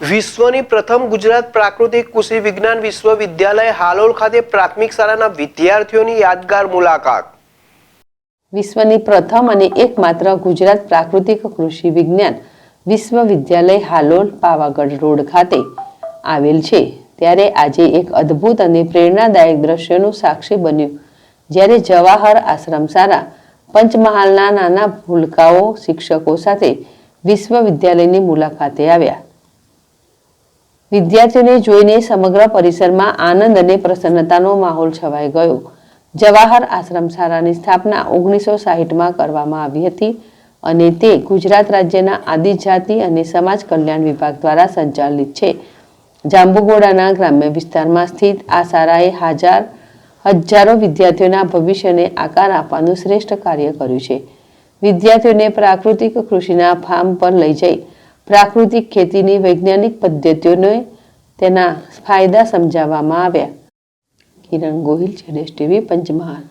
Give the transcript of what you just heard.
વિશ્વની પ્રથમ ગુજરાત પ્રાકૃતિક કૃષિ વિજ્ઞાન વિશ્વવિદ્યાલય હાલોલ ખાતે પ્રાથમિક શાળાના વિદ્યાર્થીઓની યાદગાર મુલાકાત। વિશ્વની પ્રથમ અને એકમાત્ર ગુજરાત પ્રાકૃતિક કૃષિ વિજ્ઞાન વિશ્વવિદ્યાલય હાલોલ પાવાગઢ રોડ ખાતે આવેલ છે, ત્યારે આજે એક અદ્ભુત અને પ્રેરણાદાયક દ્રશ્યનું સાક્ષી બન્યું, જ્યારે જવાહર આશ્રમ શાળા પંચમહાલના નાના ભૂલકાઓ શિક્ષકો સાથે વિશ્વવિદ્યાલયની મુલાકાતે આવ્યા। વિદ્યાર્થીઓને જોઈને સમગ્ર પરિસરમાં આનંદ અને પ્રસન્નતાનો માહોલ છવાઈ ગયો। જવાહર આશ્રમ શાળાની સ્થાપના 1960માં કરવામાં આવી હતી અને તે ગુજરાત રાજ્યના આદિજાતિ અને સમાજ કલ્યાણ વિભાગ દ્વારા સંચાલિત છે। જાંબુઘોડાના ગ્રામ્ય વિસ્તારમાં સ્થિત આ શાળાએ હજારો વિદ્યાર્થીઓના ભવિષ્યને આકાર આપવાનું શ્રેષ્ઠ કાર્ય કર્યું છે। વિદ્યાર્થીઓને પ્રાકૃતિક કૃષિના ફાર્મ પર લઈ જઈ પ્રાકૃતિક ખેતીની વૈજ્ઞાનિક પદ્ધતિઓને તેના ફાયદા સમજાવવામાં આવ્યા। કિરણ ગોહિલ, ZSTV, પંચમહાલ।